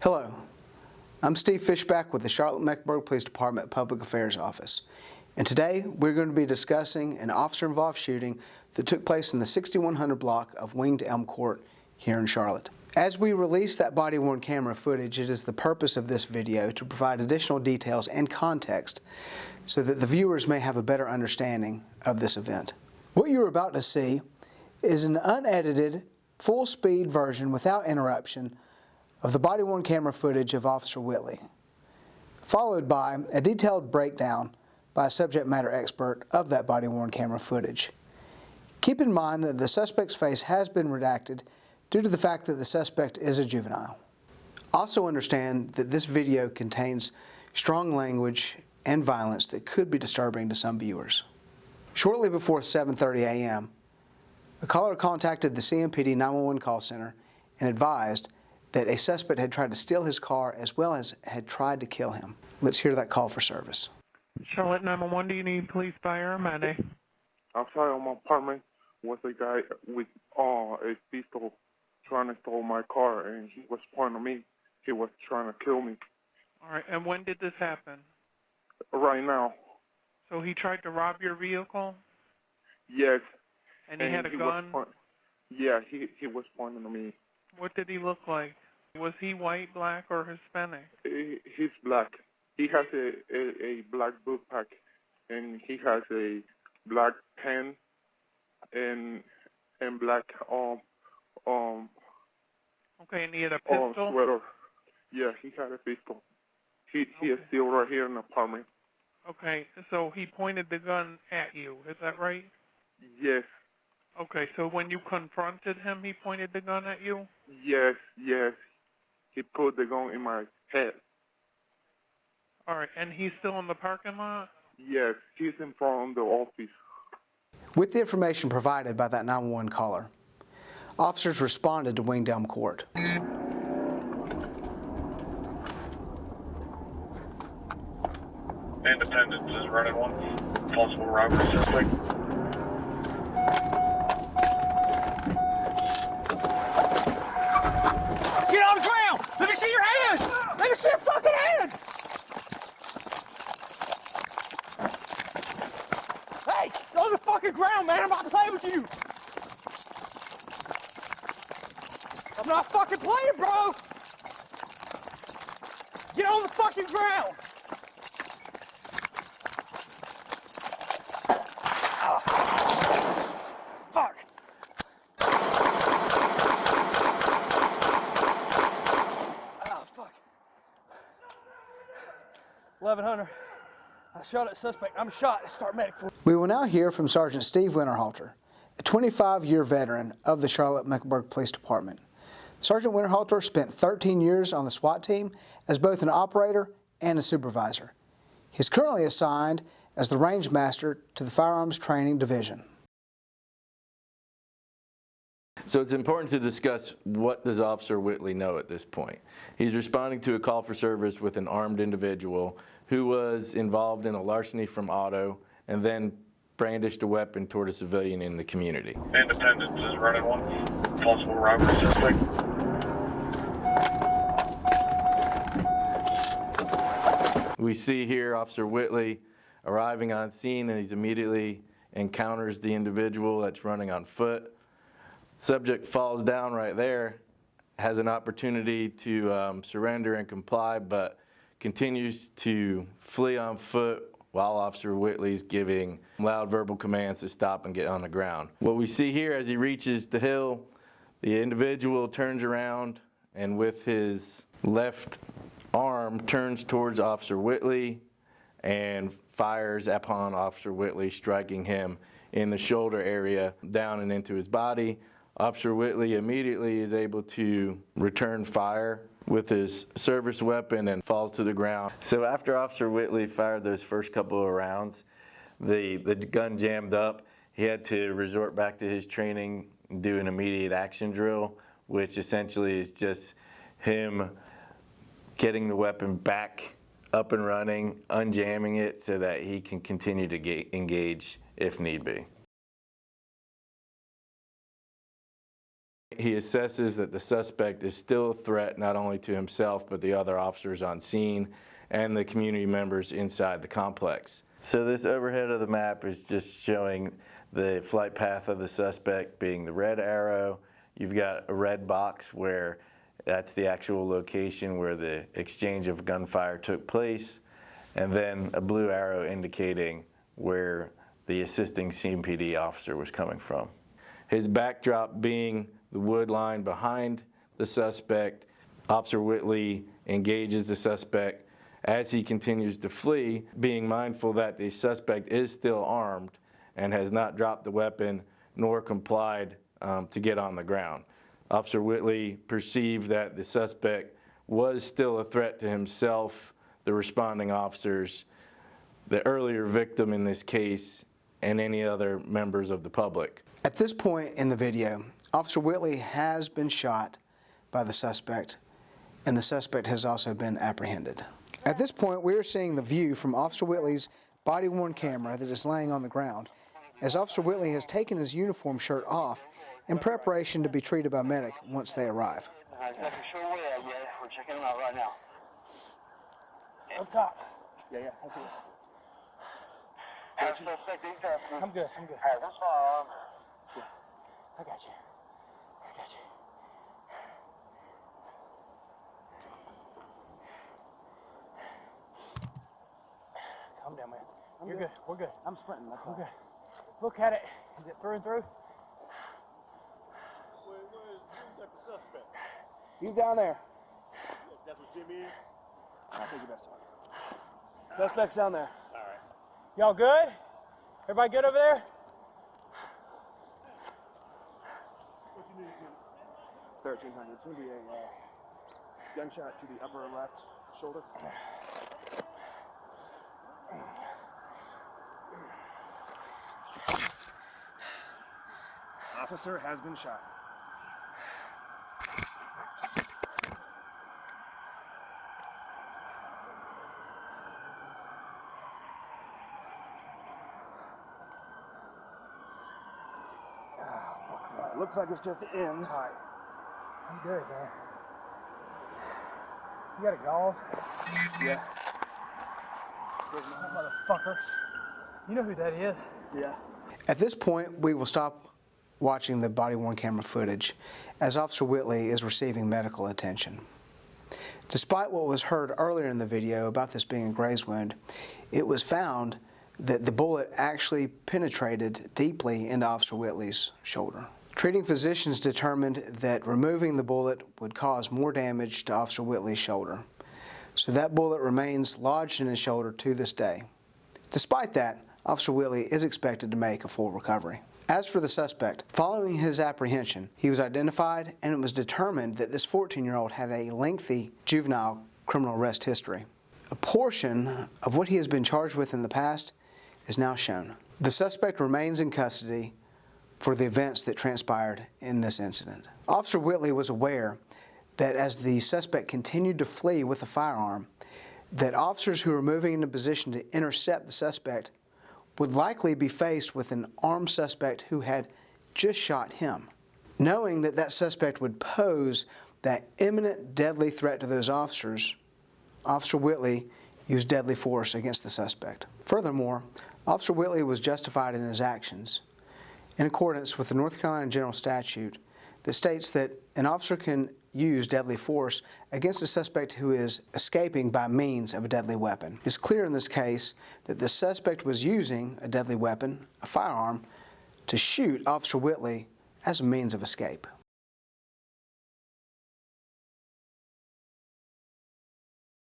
Hello, I'm Steve Fishback with the Charlotte-Mecklenburg Police Department Public Affairs Office, and today we're going to be discussing an officer-involved shooting that took place in the 6100 block of Winged Elm Court here in Charlotte. As we release that body-worn camera footage, it is the purpose of this video to provide additional details and context so that the viewers may have a better understanding of this event. What you're about to see is an unedited, full-speed version without interruption of the body-worn camera footage of Officer Whitley, followed by a detailed breakdown by a subject matter expert of that body-worn camera footage. Keep in mind that the suspect's face has been redacted due to the fact that the suspect is a juvenile. Also understand that this video contains strong language and violence that could be disturbing to some viewers. Shortly before 7:30 a.m., a caller contacted the CMPD 911 call center and advised that a suspect had tried to steal his car as well as had tried to kill him. Let's hear that call for service. Charlotte 911, do you need police, fire, or medic? Outside of my apartment was a guy with a pistol trying to steal my car, and he was pointing at me. He was trying to kill me. All right, and when did this happen? Right now. So he tried to rob your vehicle? Yes. And he had a gun? Yeah, he was pointing at me. What did he look like? Was he white, black, or Hispanic? He's black. He has a black backpack, and he has a black pen and black Okay, and he had a pistol? Sweater. Yeah, he had a pistol. He is still right here in the apartment. Okay, so he pointed the gun at you, is that right? Yes. Okay, so when you confronted him, he pointed the gun at you? Yes. He put the gun in my head. All right, and he's still in the parking lot? Yes, he's in front of the office. With the information provided by that 911 caller, officers responded to Winged Elm Court. Independence is running one. Possible robbery suspect. Get on the ground! Let me see your hands! Let me see your fucking hands! Hey! Get on the fucking ground, man! I'm not playing with you! I'm not fucking playing, bro! Get on the fucking ground! Fuck! 1100. I shot at suspect. I'm shot. Start medic for. We will now hear from Sergeant Steve Winterhalter, a 25-year veteran of the Charlotte-Mecklenburg Police Department. Sergeant Winterhalter spent 13 years on the SWAT team as both an operator and a supervisor. He is currently assigned as the range master to the Firearms Training Division. So it's important to discuss what does Officer Whitley know at this point. He's responding to a call for service with an armed individual who was involved in a larceny from auto and then brandished a weapon toward a civilian in the community. Independence is running one. Possible robbery suspect. We see here Officer Whitley arriving on scene, and he immediately encounters the individual that's running on foot. Subject falls down right there, has an opportunity to surrender and comply, but continues to flee on foot while Officer Whitley's giving loud verbal commands to stop and get on the ground. What we see here as he reaches the hill, the individual turns around and with his left arm turns towards Officer Whitley and fires upon Officer Whitley, striking him in the shoulder area down and into his body. Officer Whitley immediately is able to return fire with his service weapon and falls to the ground. So after Officer Whitley fired those first couple of rounds, the gun jammed up. He had to resort back to his training, do an immediate action drill, which essentially is just him getting the weapon back up and running, unjamming it so that he can continue to engage if need be. He assesses that the suspect is still a threat not only to himself but the other officers on scene and the community members inside the complex. So this overhead of the map is just showing the flight path of the suspect being the red arrow. You've got a red box where that's the actual location where the exchange of gunfire took place, and then a blue arrow indicating where the assisting CMPD officer was coming from. His backdrop being the wood line behind the suspect. Officer Whitley engages the suspect as he continues to flee, being mindful that the suspect is still armed and has not dropped the weapon nor complied to get on the ground. Officer Whitley perceived that the suspect was still a threat to himself, the responding officers, the earlier victim in this case, and any other members of the public. At this point in the video, Officer Whitley has been shot by the suspect, and the suspect has also been apprehended. At this point, we are seeing the view from Officer Whitley's body-worn camera that is laying on the ground, as Officer Whitley has taken his uniform shirt off in preparation to be treated by medic once they arrive. We're checking him out right now. Up top. Yeah, that's it. I'm good. All right, that's fine. I got you. Calm down, man. You're good. We're good. I'm sprinting, that's all. We're good. Look at it. Is it through and through? Where's the suspect? You down there. That's what Jimmy is? I'll take your best one. Suspect's down there. All right. Y'all good? Everybody good over there? What you need to do? 1300. It's going to be a gunshot to the upper left shoulder. Officer has been shot. Looks like it's just an in. All right. I'm good, man. You got a gauze? Yeah. Motherfucker. You know who that is? Yeah. At this point, we will stop watching the body-worn camera footage as Officer Whitley is receiving medical attention. Despite what was heard earlier in the video about this being a graze wound, it was found that the bullet actually penetrated deeply into Officer Whitley's shoulder. Treating physicians determined that removing the bullet would cause more damage to Officer Whitley's shoulder, so that bullet remains lodged in his shoulder to this day. Despite that, Officer Whitley is expected to make a full recovery. As for the suspect, following his apprehension, he was identified and it was determined that this 14-year-old had a lengthy juvenile criminal arrest history. A portion of what he has been charged with in the past is now shown. The suspect remains in custody for the events that transpired in this incident. Officer Whitley was aware that as the suspect continued to flee with a firearm, that officers who were moving into position to intercept the suspect would likely be faced with an armed suspect who had just shot him. Knowing that that suspect would pose that imminent deadly threat to those officers, Officer Whitley used deadly force against the suspect. Furthermore, Officer Whitley was justified in his actions in accordance with the North Carolina General Statute that states that an officer can use deadly force against a suspect who is escaping by means of a deadly weapon. It's clear in this case that the suspect was using a deadly weapon, a firearm, to shoot Officer Whitley as a means of escape.